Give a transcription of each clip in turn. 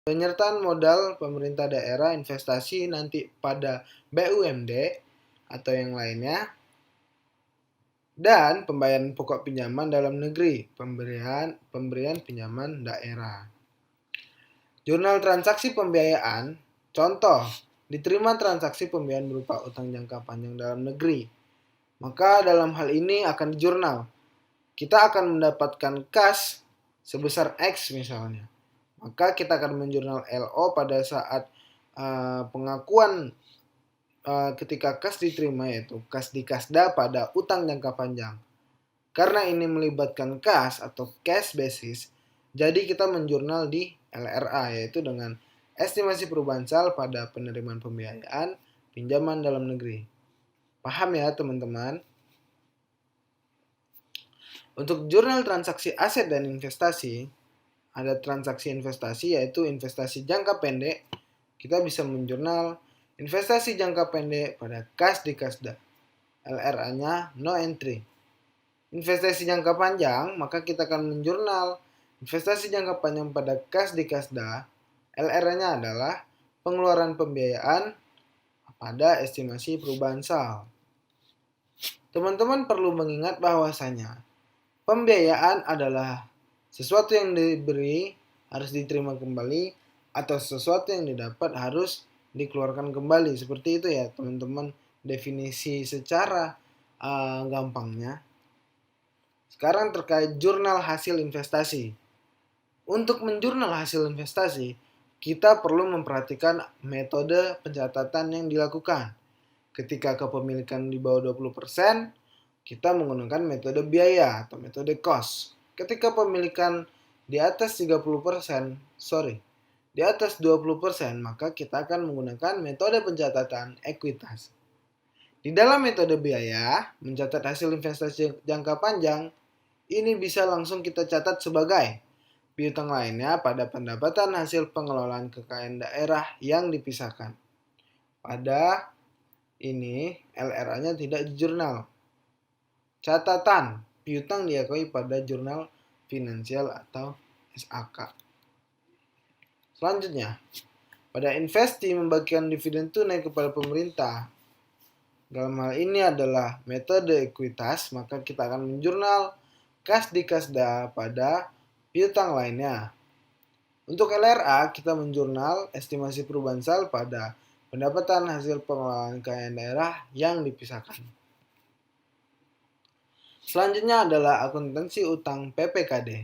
Penyertaan modal pemerintah daerah investasi nanti pada BUMD atau yang lainnya, dan pembayaran pokok pinjaman dalam negeri, pemberian pinjaman daerah. Jurnal transaksi pembiayaan, contoh, diterima transaksi pembiayaan berupa utang jangka panjang dalam negeri. Maka dalam hal ini akan dijurnal. Kita akan mendapatkan kas sebesar X misalnya. Maka kita akan menjurnal LO pada saat pengakuan ketika kas diterima, yaitu kas di kasda pada utang jangka panjang. Karena ini melibatkan kas atau cash basis, jadi kita menjurnal di LRA, yaitu dengan estimasi perubahan sal pada penerimaan pembiayaan pinjaman dalam negeri. Paham ya teman-teman? Untuk jurnal transaksi aset dan investasi, ada transaksi investasi yaitu investasi jangka pendek. Kita bisa menjurnal investasi jangka pendek pada kas di kasda. LRA-nya no entry. Investasi jangka panjang, maka kita akan menjurnal investasi jangka panjang pada kas di kasda. LR-nya adalah pengeluaran pembiayaan pada estimasi perubahan sal. Teman-teman perlu mengingat bahwasanya pembiayaan adalah sesuatu yang diberi harus diterima kembali atau sesuatu yang didapat harus dikeluarkan kembali. Seperti itu ya teman-teman, definisi secara gampangnya. Sekarang terkait jurnal hasil investasi. Untuk menjurnal hasil investasi, kita perlu memperhatikan metode pencatatan yang dilakukan. Ketika kepemilikan di bawah 20%, kita menggunakan metode biaya atau metode cost. Ketika pemilikan di atas 30%, di atas 20%, maka kita akan menggunakan metode pencatatan ekuitas. Di dalam metode biaya, mencatat hasil investasi jangka panjang, ini bisa langsung kita catat sebagai piutang lainnya pada pendapatan hasil pengelolaan kekayaan daerah yang dipisahkan. Pada ini, LRA-nya tidak dijurnal. Catatan piutang diakui pada jurnal finansial atau SAK. Selanjutnya, pada investi membagikan dividen tunai kepada pemerintah. Dalam hal ini adalah metode ekuitas, maka kita akan menjurnal kas di kasda pada piutang lainnya. Untuk LRA, kita menjurnal estimasi perubahan sal pada pendapatan hasil pengelolaan kekayaan daerah yang dipisahkan. Selanjutnya adalah akuntansi utang PPKD.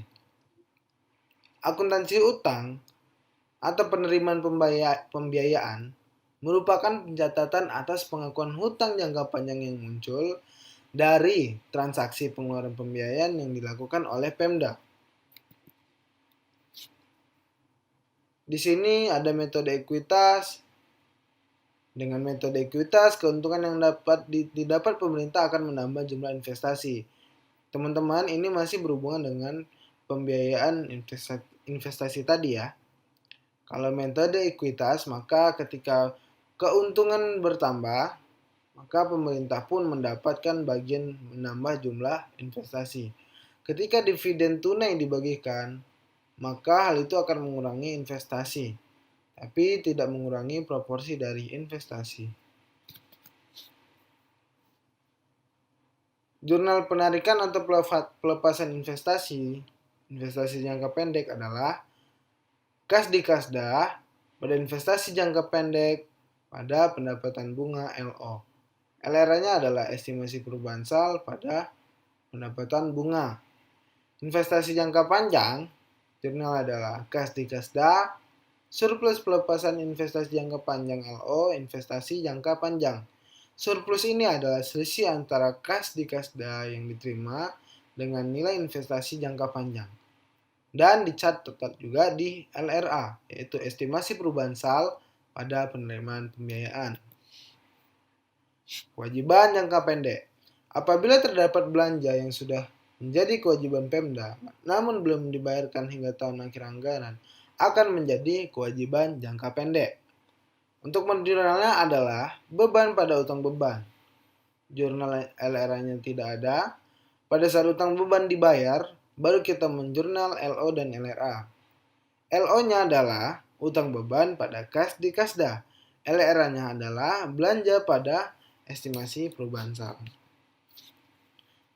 Akuntansi utang atau penerimaan pembiayaan merupakan pencatatan atas pengakuan hutang jangka panjang yang muncul dari transaksi pengeluaran pembiayaan yang dilakukan oleh Pemda. Di sini ada metode ekuitas. Dengan metode ekuitas, keuntungan yang didapat pemerintah akan menambah jumlah investasi. Teman-teman, ini masih berhubungan dengan pembiayaan investasi tadi ya. Kalau metode ekuitas, maka ketika keuntungan bertambah, maka pemerintah pun mendapatkan bagian menambah jumlah investasi. Ketika dividen tunai dibagikan, maka hal itu akan mengurangi investasi, tapi tidak mengurangi proporsi dari investasi. Jurnal penarikan atau pelepasan investasi jangka pendek adalah kas di kasda pada investasi jangka pendek pada pendapatan bunga LO. LR-nya adalah estimasi perubahan sal pada pendapatan bunga. Investasi jangka panjang, jurnal adalah kas di kasda, surplus pelepasan investasi jangka panjang LO, investasi jangka panjang. Surplus ini adalah selisih antara kas di kasda yang diterima dengan nilai investasi jangka panjang. Dan dicatat juga di LRA, yaitu estimasi perubahan sal pada penerimaan pembiayaan. Kewajiban jangka pendek. Apabila terdapat belanja yang sudah menjadi kewajiban Pemda, namun belum dibayarkan hingga tahun akhir anggaran, akan menjadi kewajiban jangka pendek. Untuk menjurnalnya adalah beban pada utang beban. Jurnal LRA-nya tidak ada. Pada saat utang beban dibayar, baru kita menjurnal LO dan LRA. LO-nya adalah utang beban pada kas di Kasda. LR-nya adalah belanja pada estimasi perubahan sal.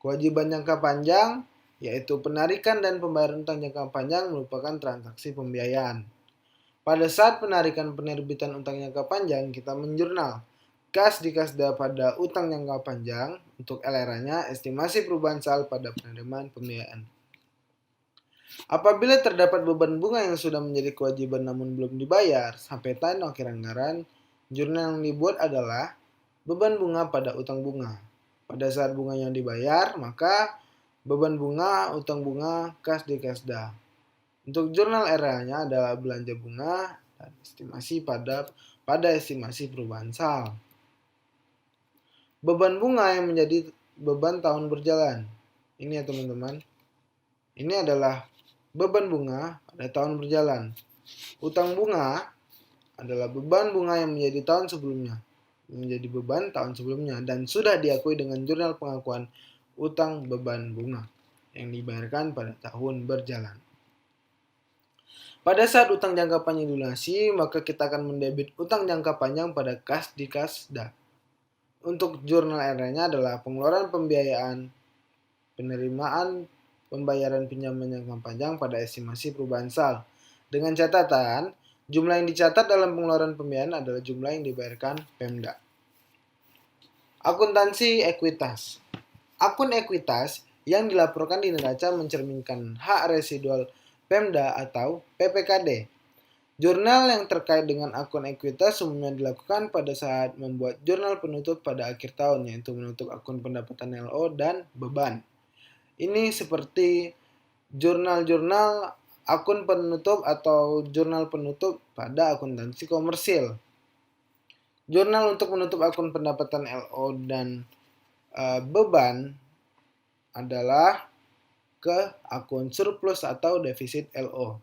Kewajiban jangka panjang yaitu penarikan dan pembayaran utang jangka panjang merupakan transaksi pembiayaan. Pada saat penarikan penerbitan utang jangka panjang, kita menjurnal kas di Kasda pada utang jangka panjang untuk LR-nya estimasi perubahan sal pada penerimaan pembiayaan. Apabila terdapat beban bunga yang sudah menjadi kewajiban namun belum dibayar sampai tanggal akhir anggaran, jurnal yang dibuat adalah beban bunga pada utang bunga. Pada saat bunganya dibayar, maka beban bunga, utang bunga, kas di Kasda. Untuk jurnal RA-nya adalah belanja bunga dan estimasi pada estimasi perubahan sal. Beban bunga yang menjadi beban tahun berjalan. Ini ya teman-teman. Ini adalah beban bunga pada tahun berjalan. Utang bunga adalah beban bunga yang menjadi tahun sebelumnya. Menjadi beban tahun sebelumnya dan sudah diakui dengan jurnal pengakuan utang beban bunga yang dibayarkan pada tahun berjalan. Pada saat utang jangka panjang dilunasi, maka kita akan mendebit utang jangka panjang pada kas di Kasda. Untuk jurnal RA-nya adalah pengeluaran pembiayaan, penerimaan pembayaran pinjaman jangka panjang pada estimasi perubahan sal. Dengan catatan, jumlah yang dicatat dalam pengeluaran pembiayaan adalah jumlah yang dibayarkan Pemda. Akuntansi ekuitas. Akun ekuitas yang dilaporkan di neraca mencerminkan hak residual Pemda atau PPKD. Jurnal yang terkait dengan akun ekuitas umumnya dilakukan pada saat membuat jurnal penutup pada akhir tahun, yaitu menutup akun pendapatan LO dan beban. Ini seperti jurnal-jurnal akun penutup atau jurnal penutup pada akuntansi komersil. Jurnal untuk menutup akun pendapatan LO dan beban adalah ke akun surplus atau defisit LO.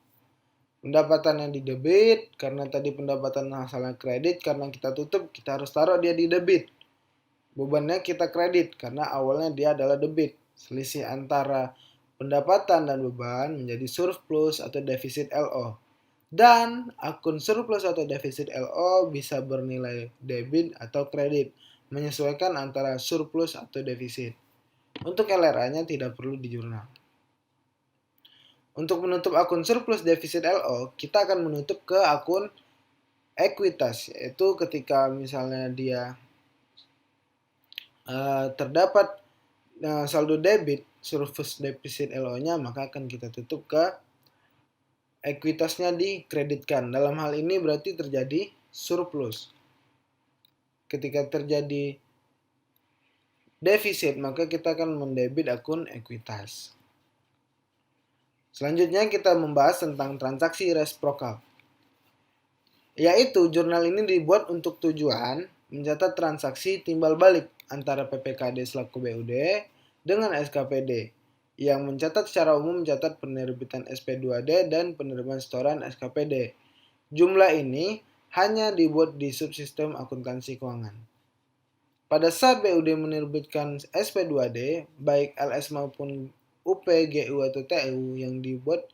Pendapatan yang didebit, karena tadi pendapatan asalnya kredit, karena kita tutup, kita harus taruh dia di debit. Bebannya kita kredit, karena awalnya dia adalah debit. Selisih antara pendapatan dan beban menjadi surplus atau defisit LO. Dan akun surplus atau defisit LO bisa bernilai debit atau kredit, menyesuaikan antara surplus atau defisit. Untuk LRA-nya tidak perlu dijurnal. Untuk menutup akun surplus defisit LO, kita akan menutup ke akun ekuitas, yaitu ketika misalnya dia terdapat saldo debit surplus defisit LO-nya, maka akan kita tutup ke ekuitasnya dikreditkan. Dalam hal ini berarti terjadi surplus. Ketika terjadi defisit, maka kita akan mendebit akun ekuitas. Selanjutnya kita membahas tentang transaksi reciprocal. Yaitu jurnal ini dibuat untuk tujuan mencatat transaksi timbal balik antara PPKD selaku BUD dengan SKPD yang mencatat secara umum mencatat penerbitan SP2D dan penerimaan setoran SKPD. Jumlah ini hanya dibuat di subsistem akuntansi keuangan. Pada saat BUD menerbitkan SP2D, baik LS maupun UP, GU atau TU yang dibuat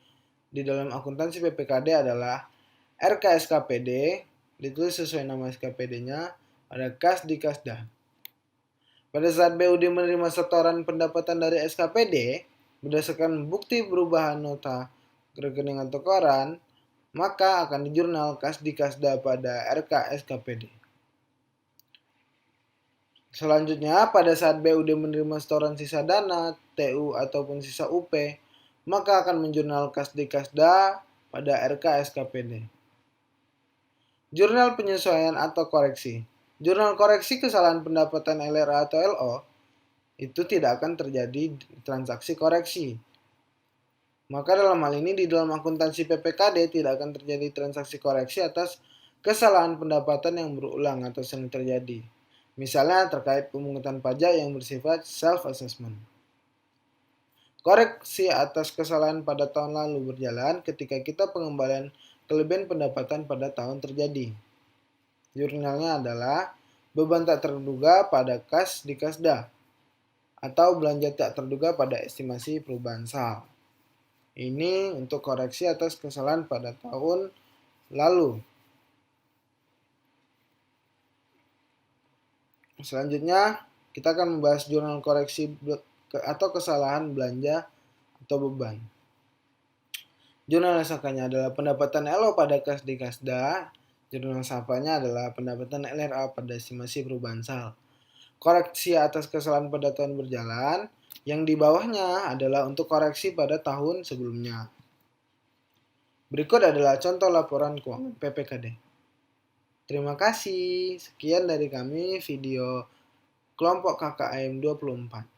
di dalam akuntansi PPKD adalah RKSKPD, ditulis sesuai nama SKPD-nya, ada kas di Kasda. Pada saat BUD menerima setoran pendapatan dari SKPD, berdasarkan bukti perubahan nota rekening atau koran, maka akan dijurnal kas di Kasda pada RKSKPD. Selanjutnya, pada saat BUD menerima setoran sisa dana, TU ataupun sisa UP, maka akan menjurnal kas di Kasda pada RKSKPD. Jurnal penyesuaian atau koreksi. Jurnal koreksi kesalahan pendapatan LRA atau LO itu tidak akan terjadi transaksi koreksi. Maka dalam hal ini di dalam akuntansi PPKD tidak akan terjadi transaksi koreksi atas kesalahan pendapatan yang berulang atau sering terjadi. Misalnya terkait pemungutan pajak yang bersifat self-assessment. Koreksi atas kesalahan pada tahun lalu berjalan ketika kita pengembalian kelebihan pendapatan pada tahun terjadi. Jurnalnya adalah beban tak terduga pada kas di Kasda atau belanja tak terduga pada estimasi perubahan sal. Ini untuk koreksi atas kesalahan pada tahun Lalu, selanjutnya kita akan membahas jurnal koreksi atau kesalahan belanja atau beban. Jurnal nasabahnya adalah pendapatan LO pada kas di Kasda. Jurnal nasabahnya adalah pendapatan LRA pada estimasi perubahan sal. Koreksi atas kesalahan pada tahun berjalan. Yang di bawahnya adalah untuk koreksi pada tahun sebelumnya. Berikut adalah contoh laporan keuangan PPKD. Terima kasih. Sekian dari kami video kelompok KKM 24.